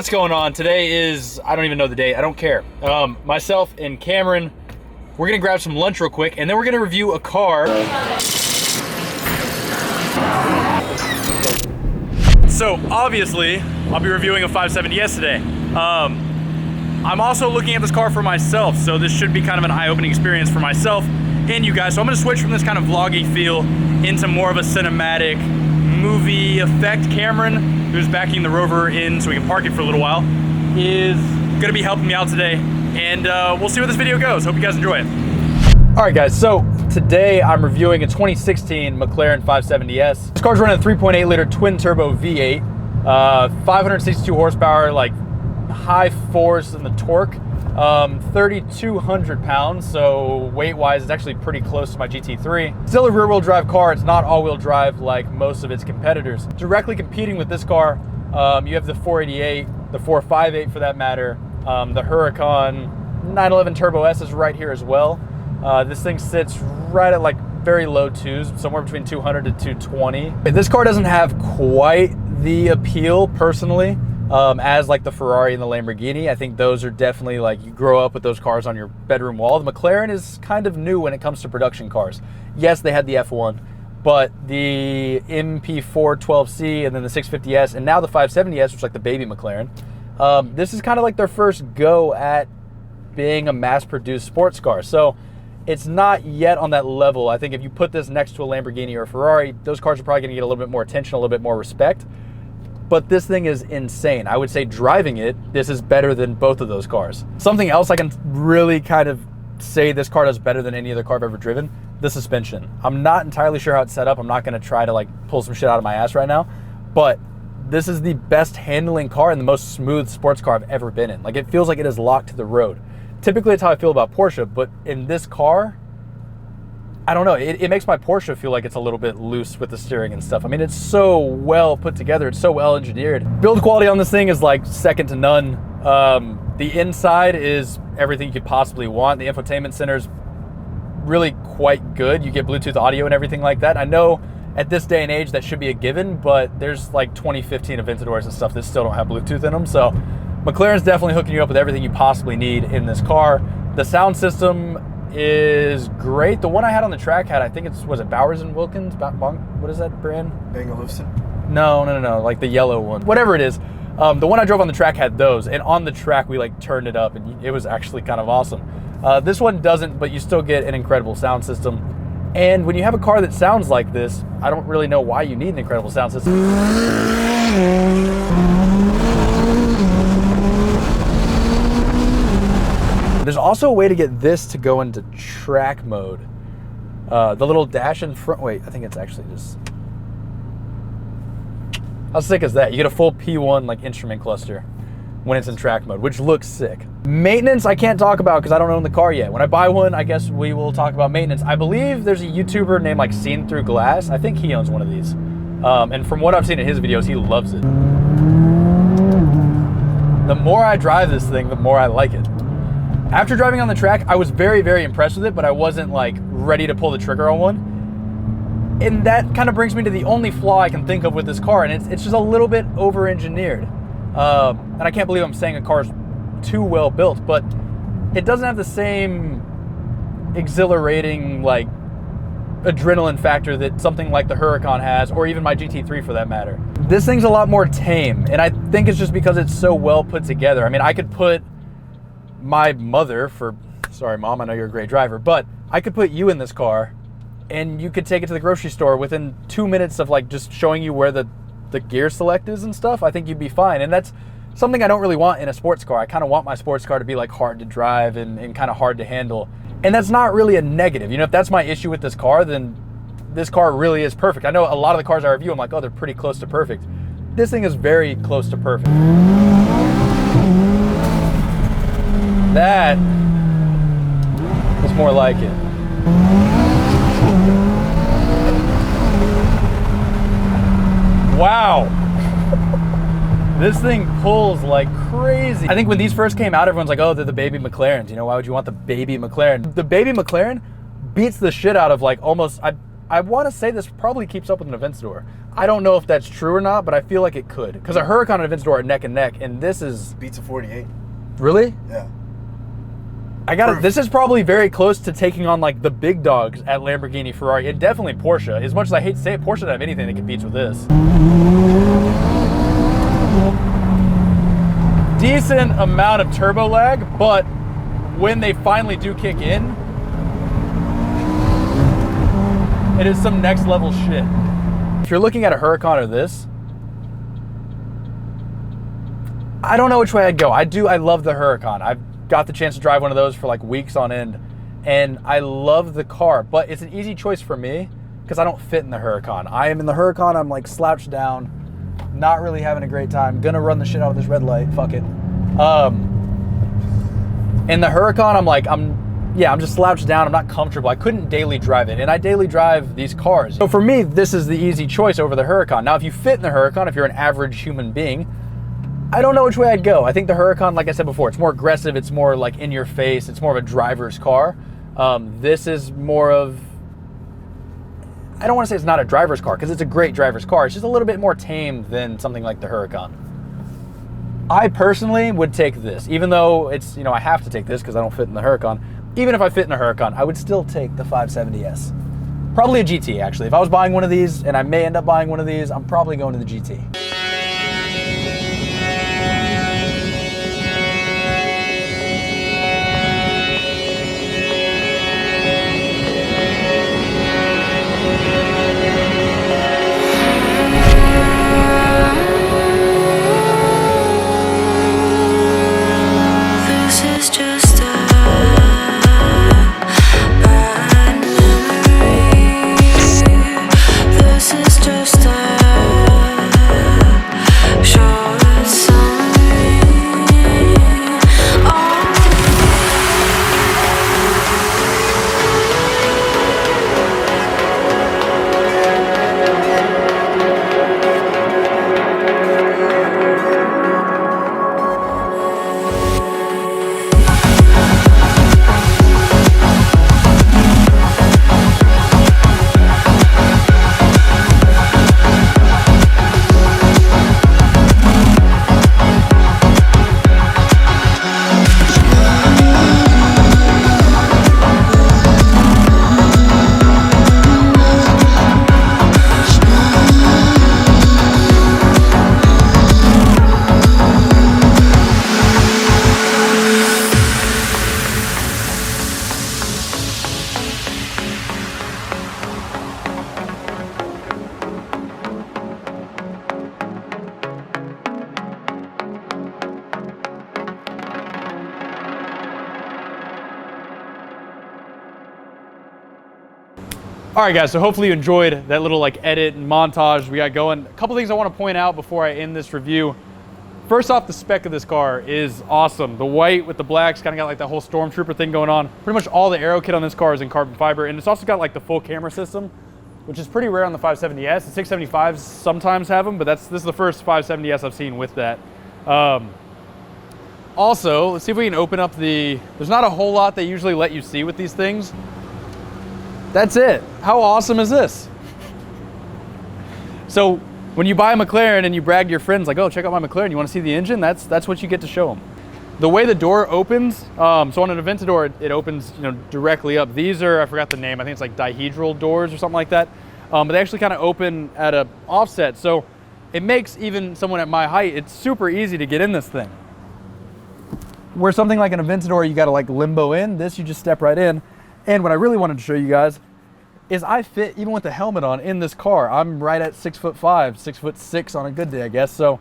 What's going on? Today is, I don't even know the date, I don't care. Myself and Cameron, we're gonna grab some lunch real quick and then we're gonna review a car. So obviously, I'll be reviewing a 570S today. I'm also looking at this car for myself, so this should be kind of an eye-opening experience for myself and you guys. So I'm gonna switch from this kind of vloggy feel into more of a cinematic movie effect. Cameron, who's backing the Rover in so we can park it for a little while, is gonna be helping me out today, and we'll see where this video goes. Hope you guys enjoy it. All right, guys, so today I'm reviewing a 2016 McLaren 570S. This car's running a 3.8 liter twin turbo V8, 562 horsepower, like high fours in the torque, 3,200 pounds, so weight-wise, it's actually pretty close to my GT3. Still a rear-wheel drive car. It's not all-wheel drive like most of its competitors. Directly competing with this car, you have the 488, the 458 for that matter, the Huracan 911 Turbo S is right here as well. This thing sits right at like very low twos, somewhere between 200 to 220. This car doesn't have quite the appeal, personally, as like the Ferrari and the Lamborghini. I think those are definitely like, you grow up with those cars on your bedroom wall. The McLaren is kind of new when it comes to production cars. Yes, they had the F1, but the MP4 12C and then the 650S and now the 570S, which is like the baby McLaren, this is kind of like their first go at being a mass-produced sports car. So it's not yet on that level. I think if you put this next to a Lamborghini or a Ferrari, those cars are probably gonna get a little bit more attention, a little bit more respect. But this thing is insane. I would say driving it, this is better than both of those cars. Something else I can really kind of say this car does better than any other car I've ever driven, the suspension. I'm not entirely sure how it's set up. I'm not gonna try to like pull some shit out of my ass right now, but this is the best handling car and the most smooth sports car I've ever been in. Like, it feels like it is locked to the road. Typically, it's how I feel about Porsche, but in this car, I don't know, it makes my Porsche feel like it's a little bit loose with the steering and stuff. I mean, it's so well put together, it's so well engineered. Build quality on this thing is like second to none. The inside is everything you could possibly want. The infotainment center is really quite good. You get Bluetooth audio and everything like that. I know at this day and age that should be a given, but there's like 2015 Aventadors and stuff that still don't have Bluetooth in them. So McLaren's definitely hooking you up with everything you possibly need in this car. The sound system is great. The one I had on the track had, I think was it Bowers and Wilkins? What is that brand? Bang & Olufsen? No, like the yellow one. Whatever it is. The one I drove on the track had those, and on the track we like turned it up, and it was actually kind of awesome. This one doesn't, but you still get an incredible sound system. And when you have a car that sounds like this, I don't really know why you need an incredible sound system. There's also a way to get this to go into track mode. The little dash in front, wait, I think it's actually just, how sick is that? You get a full P1 like instrument cluster when it's in track mode, which looks sick. Maintenance, I can't talk about because I don't own the car yet. When I buy one, I guess we will talk about maintenance. I believe there's a YouTuber named like Seen Through Glass. I think he owns one of these. And from what I've seen in his videos, he loves it. The more I drive this thing, the more I like it. After driving on the track, I was very, very impressed with it, but I wasn't like ready to pull the trigger on one. And that kind of brings me to the only flaw I can think of with this car, and it's just a little bit over-engineered. And I can't believe I'm saying a car's too well built, but it doesn't have the same exhilarating like adrenaline factor that something like the Huracan has, or even my GT3 for that matter. This thing's a lot more tame, and I think it's just because it's so well put together. I mean, I could put my mother, sorry mom, I know you're a great driver, but I could put you in this car and you could take it to the grocery store within 2 minutes of like just showing you where the gear select is and stuff. I think you'd be fine. And that's something I don't really want in a sports car. I kind of want my sports car to be like hard to drive and kind of hard to handle. And that's not really a negative. You know, if that's my issue with this car, then this car really is perfect. I know a lot of the cars I review, I'm like, oh, they're pretty close to perfect. This thing is very close to perfect. That was more like it. Wow. This thing pulls like crazy. I think when these first came out, everyone's like, oh, they're the baby McLarens. You know, why would you want the baby McLaren? The baby McLaren beats the shit out of like almost, I want to say this probably keeps up with an Aventador. I don't know if that's true or not, but I feel like it could. Because a Huracan and Aventador are neck and neck, and this is... Beats a 48. Really? Yeah. This is probably very close to taking on like the big dogs at Lamborghini, Ferrari, and definitely Porsche. As much as I hate to say it, Porsche doesn't have anything that competes with this. Decent amount of turbo lag, but when they finally do kick in, it is some next level shit. If you're looking at a Huracan or this, I don't know which way I'd go. I love the Huracan. I've got the chance to drive one of those for like weeks on end, and I love the car, but it's an easy choice for me because I don't fit in the Huracan. I am in the Huracan, I'm like slouched down, not really having a great time, gonna run the shit out of this red light, fuck it. In the Huracan, I'm just slouched down, I'm not comfortable. I couldn't daily drive it, and I daily drive these cars. So for me, this is the easy choice over the Huracan. Now, if you fit in the Huracan, if you're an average human being, I don't know which way I'd go. I think the Huracan, like I said before, it's more aggressive, it's more like in your face, it's more of a driver's car. This is more of, I don't want to say it's not a driver's car, because it's a great driver's car. It's just a little bit more tame than something like the Huracan. I personally would take this, even though it's, I have to take this because I don't fit in the Huracan. Even if I fit in a Huracan, I would still take the 570S. Probably a GT, actually. If I was buying one of these, and I may end up buying one of these, I'm probably going to the GT. All right, guys, so hopefully you enjoyed that little like edit and montage we got going. A couple things I want to point out before I end this review. First off, the spec of this car is awesome. The white with the blacks kind of got like that whole Stormtrooper thing going on. Pretty much all the aero kit on this car is in carbon fiber, and it's also got like the full camera system, which is pretty rare on the 570S. The 675s sometimes have them, but this is the first 570S I've seen with that. Also, let's see if we can open up there's not a whole lot they usually let you see with these things. That's it. How awesome is this? So when you buy a McLaren and you brag to your friends like, oh, check out my McLaren, you want to see the engine? That's what you get to show them. The way the door opens, so on an Aventador, it opens directly up. These are, I forgot the name, I think it's like dihedral doors or something like that. But they actually kind of open at an offset. So it makes even someone at my height, it's super easy to get in this thing. Where something like an Aventador, you got to like limbo in, this you just step right in. And what I really wanted to show you guys is I fit, even with the helmet on, in this car. I'm right at 6'5", 6'6" on a good day, I guess. So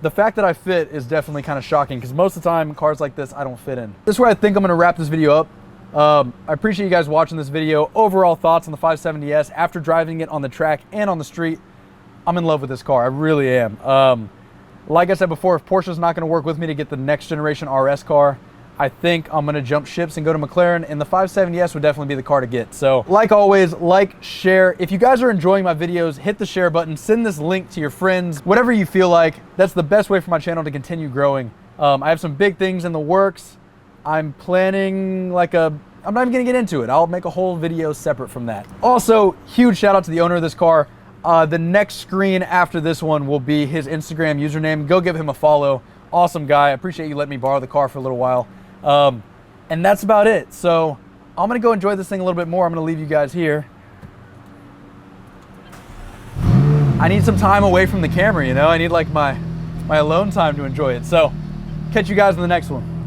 the fact that I fit is definitely kind of shocking, because most of the time, cars like this, I don't fit in. This is where I think I'm gonna wrap this video up. I appreciate you guys watching this video. Overall thoughts on the 570S after driving it on the track and on the street. I'm in love with this car, I really am. Like I said before, if Porsche's not gonna work with me to get the next generation RS car, I think I'm gonna jump ships and go to McLaren, and the 570S would definitely be the car to get. So like always, like, share. If you guys are enjoying my videos, hit the share button, send this link to your friends, whatever you feel like. That's the best way for my channel to continue growing. I have some big things in the works. I'm planning like a I'm not even gonna get into it. I'll make a whole video separate from that. Also, huge shout out to the owner of this car. The next screen after this one will be his Instagram username. Go give him a follow. Awesome guy. I appreciate you letting me borrow the car for a little while. And that's about it. So I'm gonna go enjoy this thing a little bit more. I'm gonna leave you guys here. I need some time away from the camera, you know? I need like my alone time to enjoy it. So catch you guys in the next one.